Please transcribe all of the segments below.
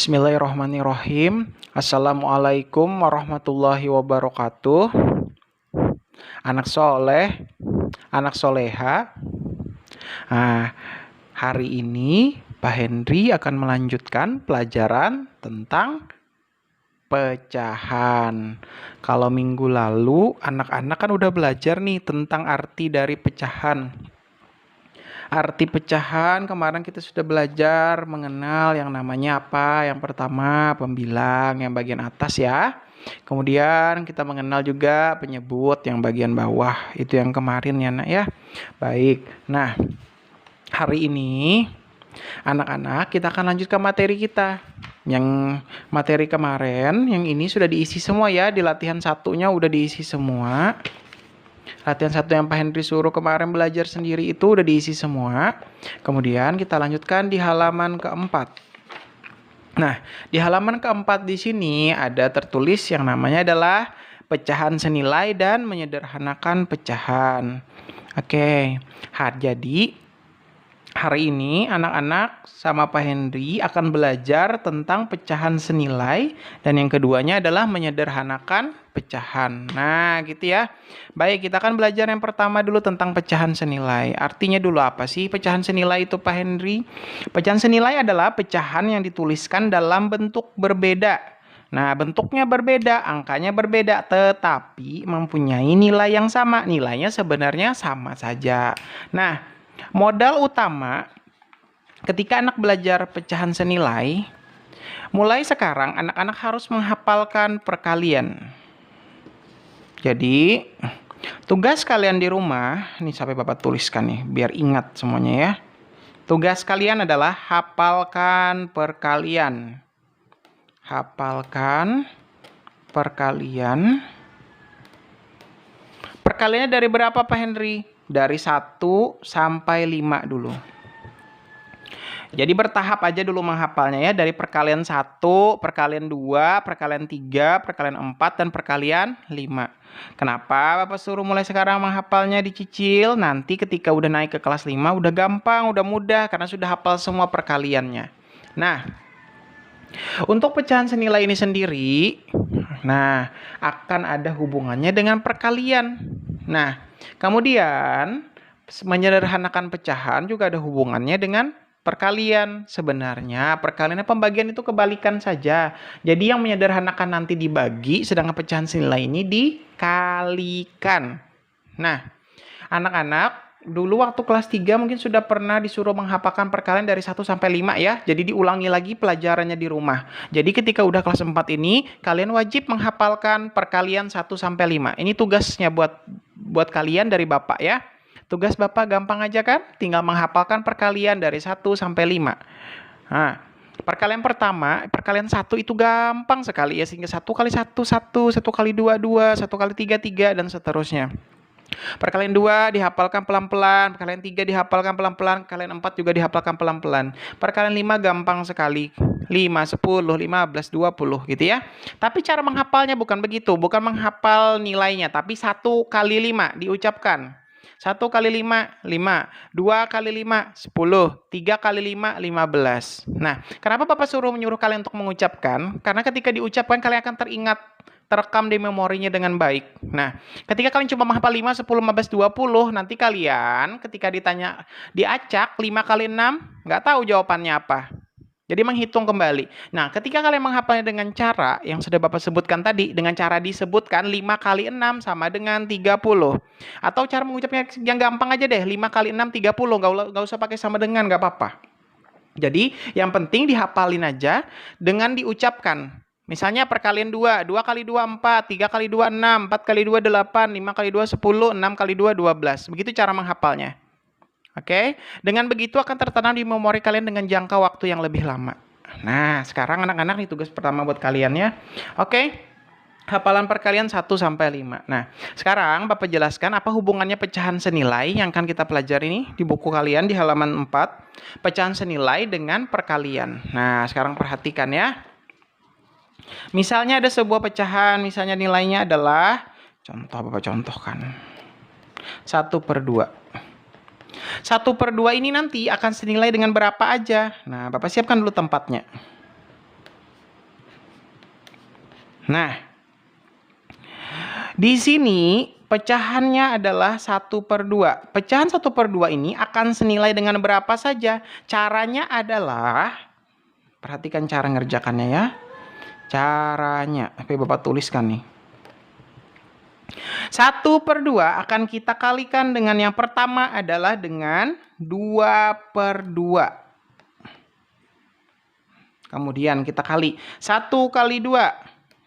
Bismillahirrahmanirrahim. Assalamualaikum warahmatullahi wabarakatuh. Anak soleh, anak soleha. Nah, hari ini Pak Henry akan melanjutkan pelajaran tentang pecahan. Kalau minggu lalu anak-anak kan udah belajar nih tentang arti dari pecahan. Arti pecahan kemarin kita sudah belajar mengenal yang namanya apa. Yang pertama pembilang yang bagian atas ya. Kemudian kita mengenal juga penyebut yang bagian bawah. Itu yang kemarin ya nak ya. Baik. Nah, hari ini anak-anak kita akan lanjutkan materi kita. Yang materi kemarin yang ini sudah diisi semua ya. Di latihan satunya udah diisi semua. Latihan satu yang Pak Henry suruh kemarin belajar sendiri itu udah diisi semua. Kemudian kita lanjutkan di halaman keempat. Nah, di halaman keempat di sini ada tertulis yang namanya adalah pecahan senilai dan menyederhanakan pecahan. Oke, jadi hari ini anak-anak sama Pak Henry akan belajar tentang pecahan senilai dan yang keduanya adalah menyederhanakan pecahan. Nah, gitu ya. Baik, kita akan belajar yang pertama dulu tentang pecahan senilai. Artinya dulu apa sih pecahan senilai itu Pak Henry? Pecahan senilai adalah pecahan yang dituliskan dalam bentuk berbeda. Nah, bentuknya berbeda, angkanya berbeda, tetapi mempunyai nilai yang sama. Nilainya sebenarnya sama saja. Nah, modal utama ketika anak belajar pecahan senilai, mulai sekarang anak-anak harus menghafalkan perkalian. Jadi, tugas kalian di rumah, ini sampai Bapak tuliskan nih, biar ingat semuanya ya. Tugas kalian adalah hafalkan perkalian. Hafalkan perkalian. Perkaliannya dari berapa Pak Henry? Dari 1 sampai 5 dulu. Jadi bertahap aja dulu menghafalnya ya. Dari perkalian 1, perkalian 2, perkalian 3, perkalian 4, dan perkalian 5. Kenapa Bapak suruh mulai sekarang menghafalnya dicicil? Nanti ketika udah naik ke kelas 5 udah gampang, udah mudah karena sudah hafal semua perkaliannya. Nah, untuk pecahan senilai ini sendiri, nah akan ada hubungannya dengan perkalian. Nah, kemudian menyederhanakan pecahan juga ada hubungannya dengan perkalian. Sebenarnya perkaliannya pembagian itu kebalikan saja. Jadi yang menyederhanakan nanti dibagi, sedangkan pecahan senilai ini dikalikan. Nah, anak-anak dulu waktu kelas 3 mungkin sudah pernah disuruh menghafalkan perkalian dari 1 sampai 5 ya. Jadi diulangi lagi pelajarannya di rumah. Jadi ketika udah kelas 4 ini, kalian wajib menghafalkan perkalian 1 sampai 5. Ini tugasnya buat kalian dari Bapak ya. Tugas Bapak gampang aja kan? Tinggal menghafalkan perkalian dari 1 sampai 5. Nah, perkalian pertama, perkalian 1 itu gampang sekali ya. Sehingga 1 kali 1, 1, 1 kali 2, 2, 1 kali 3, 3, dan seterusnya. Perkalian 2 dihafalkan pelan-pelan, perkalian 3 dihafalkan pelan-pelan, perkalian 4 juga dihafalkan pelan-pelan. Perkalian 5 gampang sekali. 5, 10, 15, 20 gitu ya. Tapi cara menghafalnya bukan begitu, bukan menghafal nilainya, tapi 1 kali 5 diucapkan. 1 kali 5, 5. 2 kali 5, 10. 3 kali 5, 15. Nah, kenapa Bapak menyuruh kalian untuk mengucapkan? Karena ketika diucapkan kalian akan teringat, terekam di memorinya dengan baik. Nah, ketika kalian cuma menghafal 5, 10, 15, 20, nanti kalian ketika ditanya, diacak 5 kali 6, nggak tahu jawabannya apa. Jadi menghitung kembali. Nah, ketika kalian menghafalnya dengan cara yang sudah Bapak sebutkan tadi, dengan cara disebutkan 5 kali 6 sama dengan 30. Atau cara mengucapnya yang gampang aja deh, 5 kali 6, 30. Nggak usah pakai sama dengan, nggak apa-apa. Jadi, yang penting dihafalin aja dengan diucapkan. Misalnya perkalian 2, 2 kali 2, 4, 3 kali 2, 6, 4 kali 2, 8, 5 kali 2, 10, 6 kali 2, 12. Begitu cara menghafalnya. Oke, dengan begitu akan tertanam di memori kalian dengan jangka waktu yang lebih lama. Nah, sekarang anak-anak nih tugas pertama buat kalian ya. Oke, hafalan perkalian 1 sampai 5. Nah, sekarang Bapak jelaskan apa hubungannya pecahan senilai yang akan kita pelajari ini di buku kalian di halaman 4. Pecahan senilai dengan perkalian. Nah, sekarang perhatikan ya. Misalnya ada sebuah pecahan, misalnya nilainya adalah, Bapak contohkan, 1/2. 1/2 ini nanti akan senilai dengan berapa aja. Nah, Bapak siapkan dulu tempatnya. Nah, di sini pecahannya adalah 1/2. Pecahan 1/2 ini akan senilai dengan berapa saja? Caranya adalah, perhatikan cara ngerjakannya ya. Caranya, Bapak tuliskan nih. 1/2 akan kita kalikan dengan yang pertama adalah dengan 2/2. Kemudian kita kali 1 kali 2,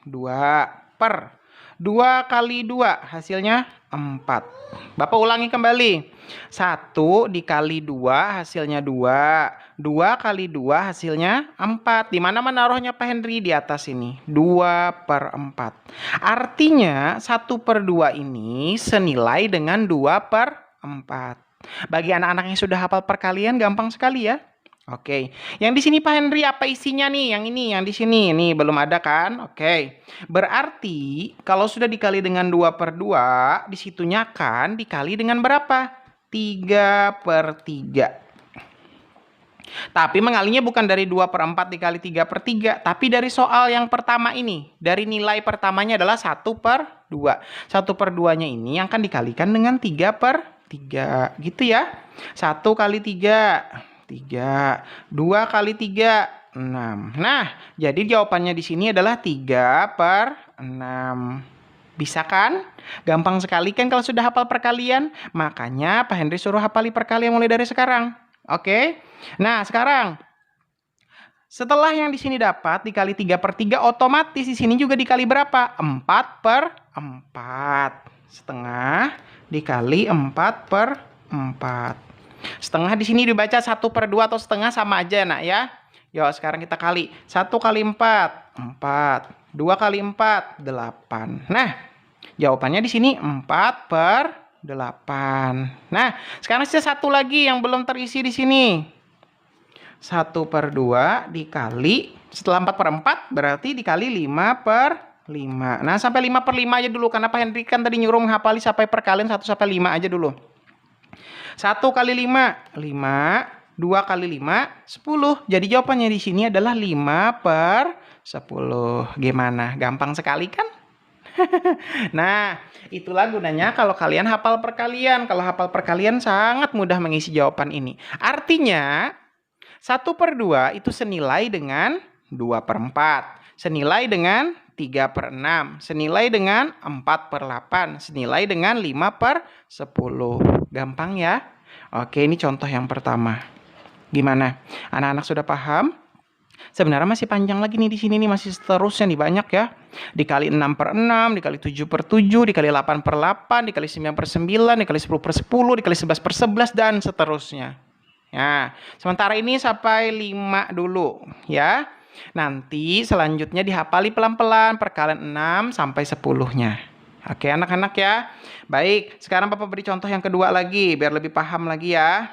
2 per 2 kali 2 hasilnya 4. Bapak ulangi kembali. 1 dikali 2 hasilnya 2. 2 kali 2 hasilnya 4. Di mana menaruhnya Pak Henry? Di atas ini. 2/4. Artinya 1/2 ini senilai dengan 2/4. Bagi anak-anak yang sudah hafal perkalian gampang sekali ya. Oke, yang di sini Pak Henry apa isinya nih? Yang ini, yang di sini, ini belum ada kan? Oke, berarti kalau sudah dikali dengan 2/2, disitunya kan dikali dengan berapa? 3/3. Tapi mengalinya bukan dari 2/4 dikali 3/3, tapi dari soal yang pertama ini. Dari nilai pertamanya adalah 1/2. 1/2-nya ini yang akan dikalikan dengan 3/3, gitu ya. 1 kali 3. 3. 2 kali 3, 6. Nah, jadi jawabannya di sini adalah 3/6. Bisa kan? Gampang sekali kan kalau sudah hafal perkalian? Makanya Pak Henry suruh hafali perkalian mulai dari sekarang. Oke? Nah, sekarang setelah yang di sini dapat dikali 3/3, otomatis di sini juga dikali berapa? 4/4. Setengah dikali 4/4. Setengah di sini dibaca 1/2 atau setengah sama aja nak ya. Yuk sekarang kita kali. 1 kali 4, 4. 2 kali 4, 8. Nah, jawabannya di sini 4/8. Nah, sekarang sisa satu lagi yang belum terisi di sini. 1/2 dikali, setelah 4/4 berarti dikali 5/5. Nah, sampai 5/5 aja dulu karena Pak Henry kan tadi nyuruh menghafali sampai perkalian 1 sampai 5 aja dulu. 1 kali 5, 5. 2 kali 5, 10. Jadi jawabannya di sini adalah 5/10. Gimana? Gampang sekali kan? Nah, itulah gunanya kalau kalian hafal perkalian. Kalau hafal perkalian sangat mudah mengisi jawaban ini. Artinya, 1/2 itu senilai dengan 2/4. Senilai dengan 3/6, senilai dengan 4/8, senilai dengan 5/10. Gampang ya? Oke, ini contoh yang pertama. Gimana? Anak-anak sudah paham? Sebenarnya masih panjang lagi nih di sini nih, masih seterusnya nih banyak ya. Dikali 6/6, dikali 7/7, dikali 8/8, dikali 9/9, dikali 10/10, dikali 11/11 dan seterusnya. Nah, sementara ini sampai 5 dulu ya. Nanti selanjutnya dihafali pelan-pelan perkalian 6 sampai 10-nya. Oke anak-anak ya. Baik, sekarang Bapak beri contoh yang kedua lagi biar lebih paham lagi ya.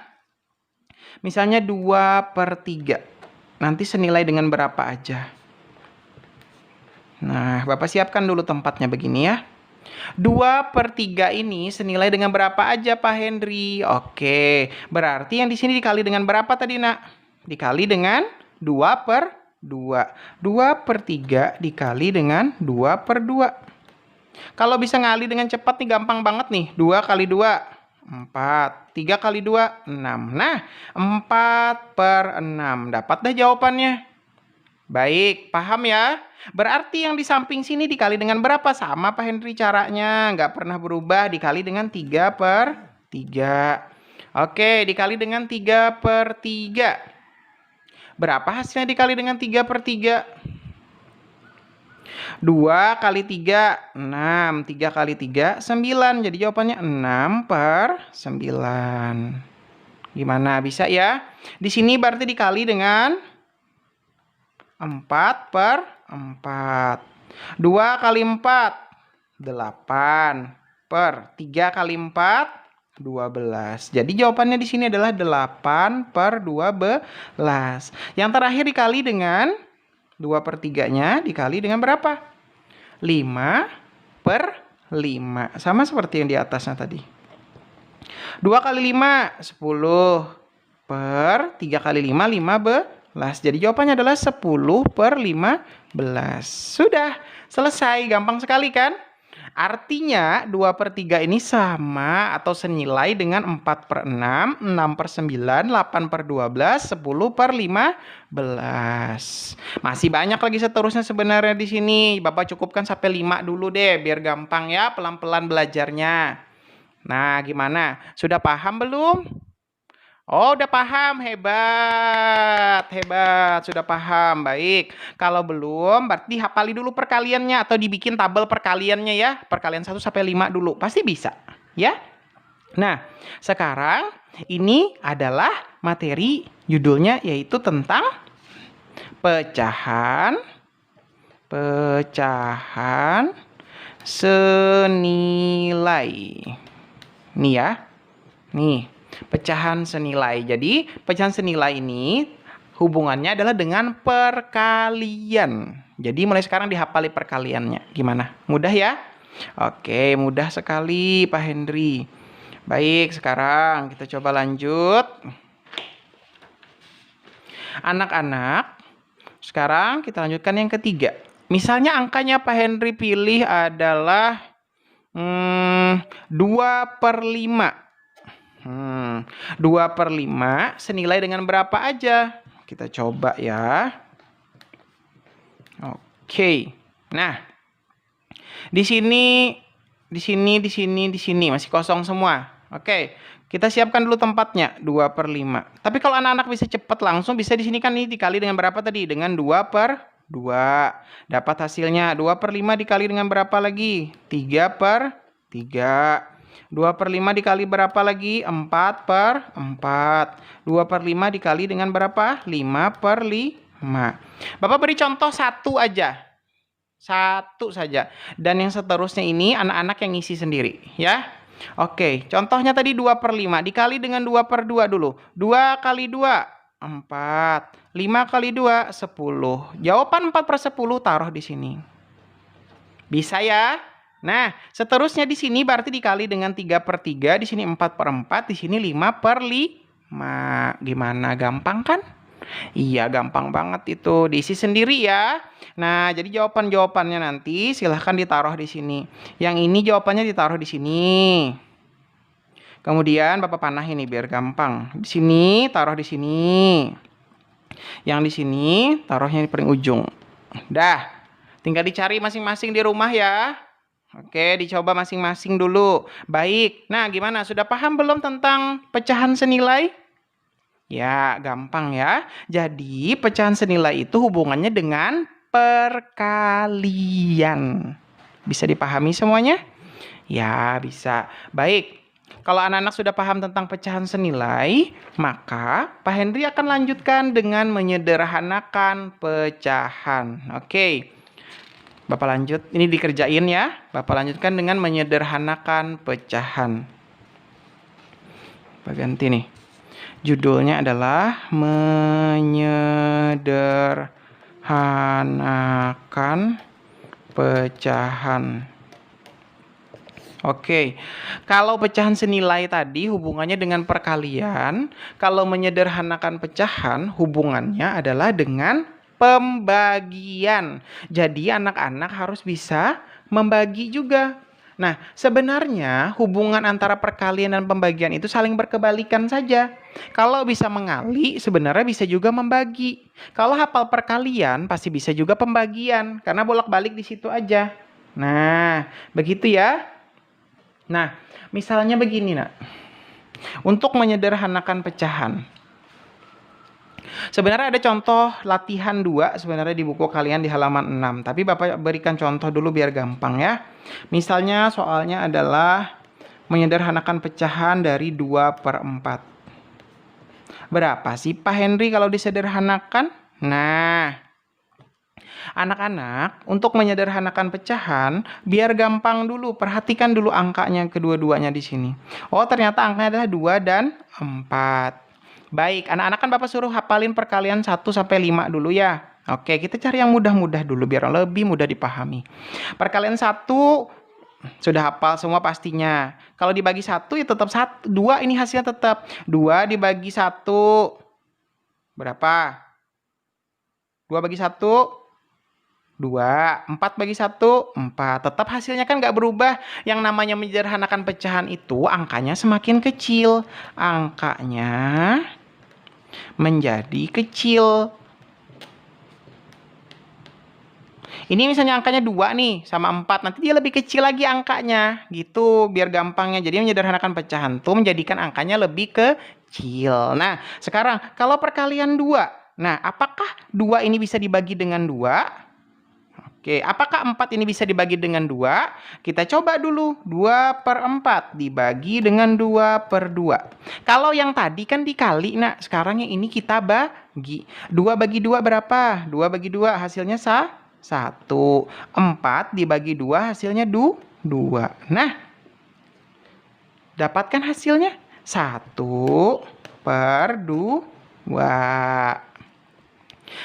Misalnya 2/3. Nanti senilai dengan berapa aja? Nah, Bapak siapkan dulu tempatnya begini ya. 2/3 ini senilai dengan berapa aja Pak Henry? Oke, berarti yang di sini dikali dengan berapa tadi nak? Dikali dengan 2/2. 2/3 dikali dengan 2/2. Kalau bisa ngali dengan cepat nih gampang banget nih. 2 kali 2, 4. 3 kali 2, 6. Nah, 4/6. Dapat dah jawabannya. Baik, paham ya? Berarti yang di samping sini dikali dengan berapa? Sama Pak Henry caranya. Nggak pernah berubah. Dikali dengan 3/3. Oke, dikali dengan 3/3. Berapa hasilnya dikali dengan 3/3? 2 kali 3, 6. 3 kali 3, 9. Jadi jawabannya 6/9. Gimana? Bisa ya? Di sini berarti dikali dengan 4/4. 2 kali 4, 8. Per 3 kali 4, 12. Jadi jawabannya di sini adalah 8/12. Yang terakhir dikali dengan 2/3-nya dikali dengan berapa? 5/5. Sama seperti yang di atasnya tadi. 2 kali 5, 10. Per 3 kali 5, 15. Jadi jawabannya adalah 10/15. Sudah, selesai. Gampang sekali kan? Artinya 2/3 ini sama atau senilai dengan 4/6, 6/9, 8/12, 10/15. Masih banyak lagi seterusnya sebenarnya di sini. Bapak cukupkan sampai 5 dulu deh, biar gampang ya, pelan-pelan belajarnya. Nah, gimana? Sudah paham belum? Oh, udah paham. Hebat. Hebat. Sudah paham. Baik. Kalau belum, berarti hafali dulu perkaliannya atau dibikin tabel perkaliannya ya. Perkalian 1 sampai 5 dulu. Pasti bisa. Ya. Nah, sekarang ini adalah materi judulnya yaitu tentang pecahan senilai. Nih ya. Nih. Pecahan senilai. Jadi, pecahan senilai ini hubungannya adalah dengan perkalian. Jadi, mulai sekarang dihafali perkaliannya. Gimana? Mudah ya? Oke, mudah sekali Pak Henry. Baik, sekarang kita coba lanjut. Anak-anak, sekarang kita lanjutkan yang ketiga. Misalnya angkanya Pak Henry pilih adalah 2/5. 2/5 senilai dengan berapa aja? Kita coba ya. Oke. Nah, di sini masih kosong semua. Oke, kita siapkan dulu tempatnya 2/5. Tapi kalau anak-anak bisa cepat langsung bisa di sini kan ini dikali dengan berapa tadi? Dengan 2/2. Dapat hasilnya 2/5 dikali dengan berapa lagi? 3/3. 2/5 dikali berapa lagi? 4/4. 2/5 dikali dengan berapa? 5/5. Bapak beri contoh satu aja. Satu saja. Dan yang seterusnya ini anak-anak yang ngisi sendiri. Ya. Oke. Contohnya tadi 2/5. Dikali dengan 2/2 dulu. 2 kali 2. 4. 5 kali 2. 10. Jawaban 4/10 taruh di sini. Bisa ya? Nah, seterusnya di sini berarti dikali dengan 3/3, di sini 4/4, di sini 5/5. Gimana? Gampang kan? Iya, gampang banget itu. Diisi sendiri ya. Nah, jadi jawabannya nanti silahkan ditaruh di sini. Yang ini jawabannya ditaruh di sini. Kemudian Bapak panah ini biar gampang. Di sini taruh di sini. Yang di sini taruhnya di paling ujung. Dah. Tinggal dicari masing-masing di rumah ya. Oke, dicoba masing-masing dulu. Baik. Nah, gimana? Sudah paham belum tentang pecahan senilai? Ya, gampang ya. Jadi, pecahan senilai itu hubungannya dengan perkalian. Bisa dipahami semuanya? Ya, bisa. Baik. Kalau anak-anak sudah paham tentang pecahan senilai, maka Pak Henry akan lanjutkan dengan menyederhanakan pecahan. Oke. Bapak lanjut, ini dikerjain ya. Bapak lanjutkan dengan menyederhanakan pecahan. Bapak ganti nih. Judulnya adalah menyederhanakan pecahan. Oke, kalau pecahan senilai tadi hubungannya dengan perkalian, kalau menyederhanakan pecahan hubungannya adalah dengan pembagian. Jadi anak-anak harus bisa membagi juga. Nah, sebenarnya hubungan antara perkalian dan pembagian itu saling berkebalikan saja. Kalau bisa mengali, sebenarnya bisa juga membagi. Kalau hafal perkalian, pasti bisa juga pembagian. Karena bolak-balik di situ aja. Nah, begitu ya. Nah, misalnya begini, nak. Untuk menyederhanakan pecahan. Sebenarnya ada contoh latihan 2 sebenarnya di buku kalian di halaman 6. Tapi Bapak berikan contoh dulu biar gampang ya. Misalnya soalnya adalah menyederhanakan pecahan dari 2/4. Berapa sih Pak Henry kalau disederhanakan? Nah, anak-anak untuk menyederhanakan pecahan biar gampang dulu. Perhatikan dulu angkanya kedua-duanya di sini. Oh, ternyata angkanya adalah 2 dan 4. Baik, anak-anak kan Bapak suruh hafalin perkalian 1 sampai 5 dulu ya. Oke, kita cari yang mudah-mudah dulu biar lebih mudah dipahami. Perkalian 1 sudah hafal semua pastinya. Kalau dibagi 1 ya tetap 2 ini hasilnya tetap. 2 dibagi 1 berapa? 2 bagi 1, 2. 4 bagi 1, 4. Tetap hasilnya kan nggak berubah. Yang namanya menyederhanakan pecahan itu angkanya semakin kecil. Angkanya menjadi kecil. Ini misalnya angkanya 2 nih sama 4. Nanti dia lebih kecil lagi angkanya. Gitu biar gampangnya. Jadi menyederhanakan pecahan tuh menjadikan angkanya lebih kecil. Nah sekarang kalau perkalian 2. Nah apakah 2 ini bisa dibagi dengan 2? Oke, apakah 4 ini bisa dibagi dengan 2? Kita coba dulu. 2/4 dibagi dengan 2/2. Kalau yang tadi kan dikali, nah sekarang yang ini kita bagi. 2 bagi 2 berapa? 2 bagi 2 hasilnya 1. 4 dibagi 2 hasilnya 2. Nah, dapatkan hasilnya 1/2.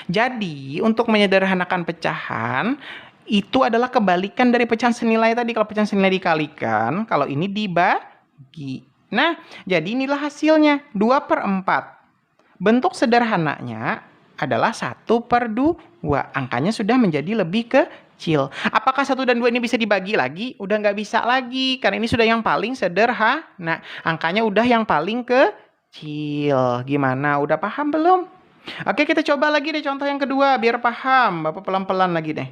Jadi, untuk menyederhanakan pecahan, itu adalah kebalikan dari pecahan senilai tadi. Kalau pecahan senilai dikalikan, kalau ini dibagi. Nah, jadi inilah hasilnya, 2/4. Bentuk sederhananya adalah 1/2. Angkanya sudah menjadi lebih kecil. Apakah 1 dan 2 ini bisa dibagi lagi? Udah nggak bisa lagi, karena ini sudah yang paling sederhana. Angkanya udah yang paling kecil. Gimana, udah paham belum? Oke, kita coba lagi deh contoh yang kedua biar paham. Bapak pelan-pelan lagi deh.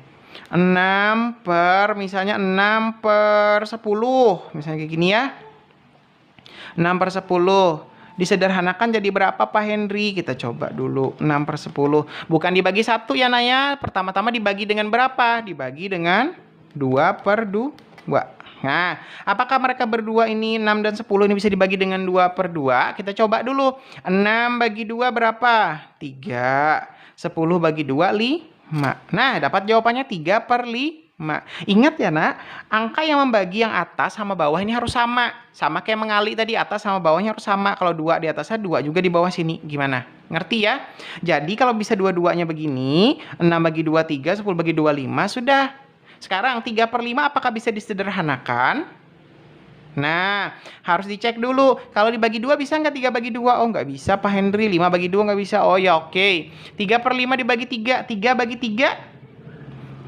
6/10. Misalnya kayak gini ya. 6/10. Disederhanakan jadi berapa Pak Henry? Kita coba dulu. 6/10. Bukan dibagi 1 ya Naya. Pertama-tama dibagi dengan berapa? Dibagi dengan 2/2. Nah, apakah mereka berdua ini 6 dan 10 ini bisa dibagi dengan 2/2? Kita coba dulu. 6 bagi 2 berapa? 3. 10 bagi 2, 5. Nah, dapat jawabannya 3/5. Ingat ya nak, angka yang membagi yang atas sama bawah ini harus sama. Sama kayak mengali tadi, atas sama bawahnya harus sama. Kalau 2 di atasnya, 2 juga di bawah sini. Gimana? Ngerti ya? Jadi kalau bisa dua-duanya begini, 6 bagi 2, 3, 10 bagi 2, 5, sudah. Sekarang 3/5 apakah bisa disederhanakan? Nah, harus dicek dulu. Kalau dibagi 2 bisa nggak 3 bagi 2? Oh, nggak bisa Pak Henry. 5 bagi 2 nggak bisa. Oh ya oke. 3/5 dibagi 3. 3 bagi 3.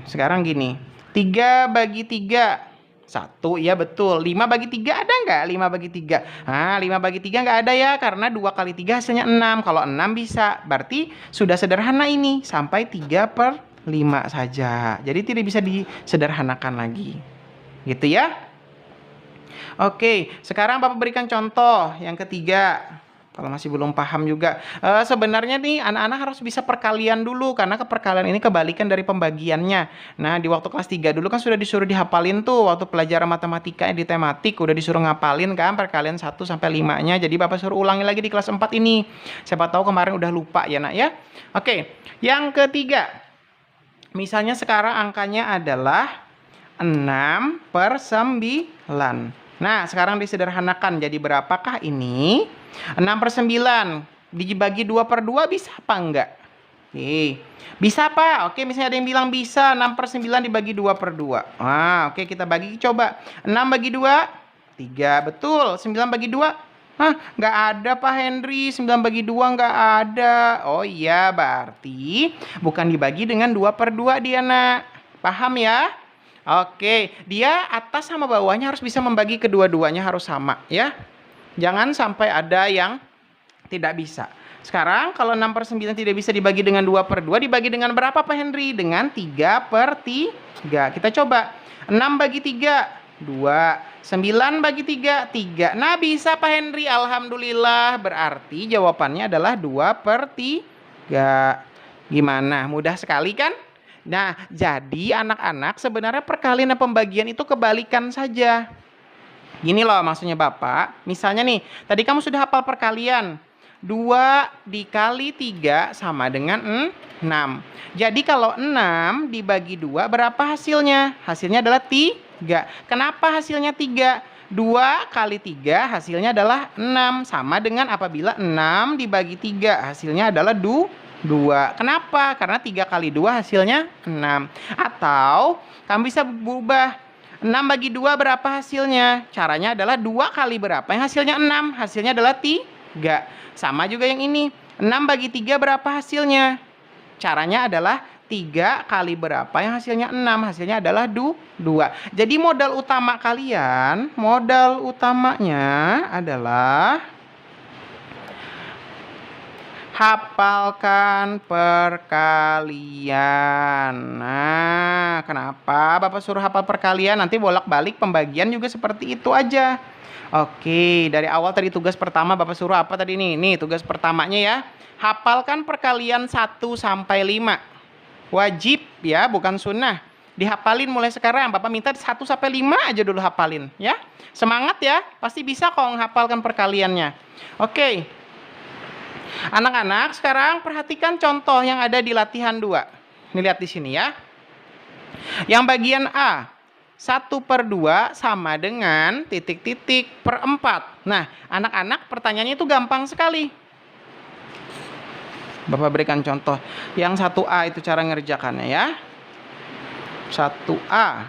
Sekarang gini. 3 bagi 3. 1, ya betul. 5 bagi 3 ada nggak? 5 bagi 3. Nah, 5 bagi 3 nggak ada ya. Karena 2 kali 3 hasilnya 6. Kalau 6 bisa. Berarti sudah sederhana ini. Sampai 3/5 saja. Jadi tidak bisa disederhanakan lagi. Gitu ya. Oke, sekarang Bapak berikan contoh yang ketiga. Kalau masih belum paham juga. Sebenarnya nih anak-anak harus bisa perkalian dulu. Karena perkalian ini kebalikan dari pembagiannya. Nah, di waktu kelas 3 dulu kan sudah disuruh dihafalin tuh. Waktu pelajaran matematika di tematik. Udah disuruh ngapalin kan perkalian 1 sampai 5-nya. Jadi Bapak suruh ulangi lagi di kelas 4 ini. Siapa tahu kemarin udah lupa ya nak ya. Oke, yang ketiga. Misalnya sekarang angkanya adalah 6/9. Nah, sekarang disederhanakan jadi berapakah ini? 6/9 dibagi 2/2 bisa apa enggak? Oke. Bisa Pak? Oke, misalnya ada yang bilang bisa 6/9 dibagi 2/2. Nah, oke kita bagi coba. 6 bagi 2, 3. Betul. 9 bagi 2. Hah, nggak ada Pak Henry. 9 bagi 2 nggak ada. Oh iya, berarti bukan dibagi dengan 2/2 dia nak. Paham ya? Oke, dia atas sama bawahnya harus bisa membagi kedua-duanya harus sama ya. Jangan sampai ada yang tidak bisa. Sekarang kalau 6/9 tidak bisa dibagi dengan 2/2, dibagi dengan berapa Pak Henry? Dengan 3/3. Kita coba. 6 bagi 3, 2. 9 bagi 3, 3. Nah bisa Pak Henry, alhamdulillah. Berarti jawabannya adalah 2/3. Gimana? Mudah sekali kan? Nah, jadi anak-anak sebenarnya perkalian dan pembagian itu kebalikan saja. Gini loh maksudnya Bapak. Misalnya nih, tadi kamu sudah hafal perkalian. 2 dikali 3 sama dengan 6. Jadi kalau 6 dibagi 2 berapa hasilnya? Hasilnya adalah 3. Kenapa hasilnya 3? 2 kali 3 hasilnya adalah 6. Sama dengan apabila 6 dibagi 3 hasilnya adalah 2. Kenapa? Karena 3 kali 2 hasilnya 6. Atau kamu bisa berubah. 6 bagi 2 berapa hasilnya? Caranya adalah 2 kali berapa? Yang hasilnya 6. Hasilnya adalah 3. Sama juga yang ini. 6 bagi 3 berapa hasilnya? Caranya adalah 3 kali berapa yang hasilnya 6, hasilnya adalah 2. Jadi modal utama kalian, modal utamanya adalah hafalkan perkalian. Nah, kenapa Bapak suruh hafal perkalian? Nanti bolak-balik pembagian juga seperti itu aja. Oke, dari awal tadi tugas pertama Bapak suruh apa tadi nih? Nih tugas pertamanya ya. Hafalkan perkalian 1 sampai 5. Wajib ya, bukan sunnah. Dihafalin mulai sekarang. Bapak minta 1 sampai 5 aja dulu hafalin ya. Semangat ya, pasti bisa kok menghafalkan perkaliannya. Oke. Anak-anak, sekarang perhatikan contoh yang ada di latihan 2. Ini lihat di sini ya. Yang bagian A, 1/2 sama dengan titik-titik per 4. Nah, anak-anak pertanyaannya itu gampang sekali. Bapak berikan contoh. Yang 1A itu cara ngerjakannya ya. 1A.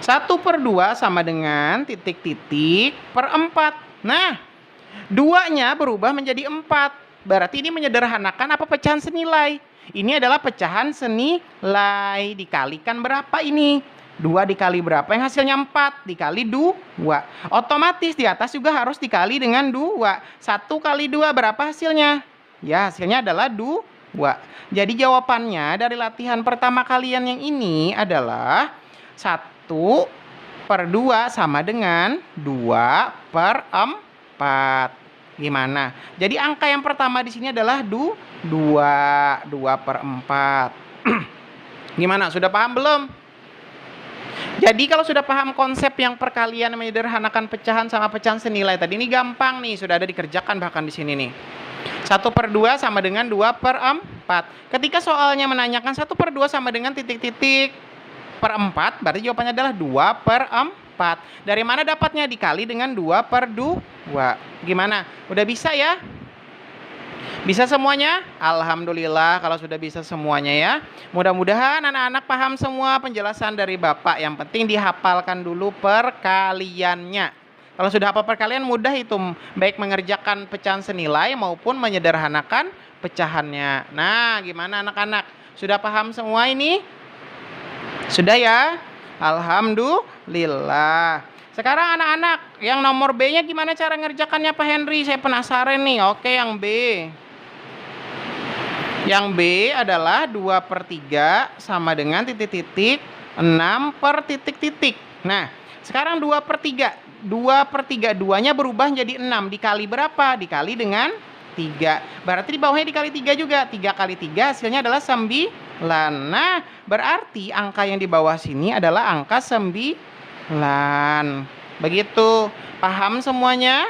1/2 sama dengan titik-titik per 4. Nah, 2-nya berubah menjadi 4. Berarti ini menyederhanakan apa pecahan senilai? Ini adalah pecahan senilai. Dikalikan berapa ini? 2 dikali berapa? Yang hasilnya 4 dikali 2. Otomatis di atas juga harus dikali dengan 2. 1 kali 2 berapa hasilnya? Ya, hasilnya adalah 2. Jadi jawabannya dari latihan pertama kalian yang ini adalah 1/2 sama dengan 2/4. Gimana? Jadi angka yang pertama di sini adalah 2/4. Gimana? Sudah paham belum? Jadi kalau sudah paham konsep yang perkalian menyederhanakan pecahan sama pecahan senilai tadi, ini gampang nih, sudah ada dikerjakan bahkan di sini nih. 1/2 sama dengan 2/4. Ketika soalnya menanyakan 1/2 sama dengan titik-titik per 4, berarti jawabannya adalah 2/4. Dari mana dapatnya? Dikali dengan 2/2. Gimana? Udah bisa ya? Bisa semuanya? Alhamdulillah kalau sudah bisa semuanya ya. Mudah-mudahan anak-anak paham semua penjelasan dari Bapak. Yang penting dihafalkan dulu perkaliannya. Kalau sudah hafal perkalian mudah itu, baik mengerjakan pecahan senilai maupun menyederhanakan pecahannya. Nah, gimana anak-anak? Sudah paham semua ini? Sudah ya? Alhamdulillah. Sekarang anak-anak, yang nomor B-nya gimana cara ngerjakannya Pak Henry? Saya penasaran nih. Oke, yang B. Yang B adalah 2/3 sama dengan titik-titik 6 per titik-titik. Nah, sekarang 2/3. 2/3 2-nya berubah jadi 6. Dikali berapa? Dikali dengan 3. Berarti di bawahnya dikali 3 juga. 3 kali 3 hasilnya adalah 9. Nah, berarti angka yang di bawah sini adalah angka 9. Begitu. Paham semuanya?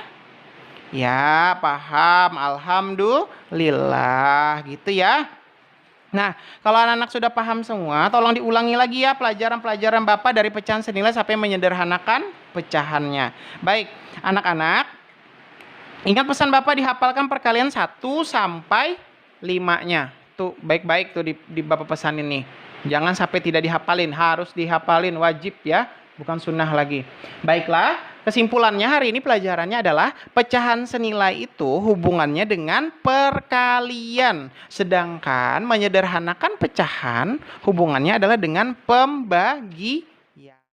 Ya, paham. Alhamdulillah. Gitu ya. Nah, kalau anak-anak sudah paham semua, tolong diulangi lagi ya pelajaran-pelajaran Bapak dari pecahan senilai sampai menyederhanakan pecahannya. Baik, anak-anak, ingat pesan Bapak dihafalkan perkalian 1 sampai 5-nya. Tuh, baik-baik tuh di Bapak pesan ini. Jangan sampai tidak dihafalin, harus dihafalin, wajib ya, bukan sunnah lagi. Baiklah, kesimpulannya hari ini pelajarannya adalah pecahan senilai itu hubungannya dengan perkalian. Sedangkan menyederhanakan pecahan hubungannya adalah dengan pembagian.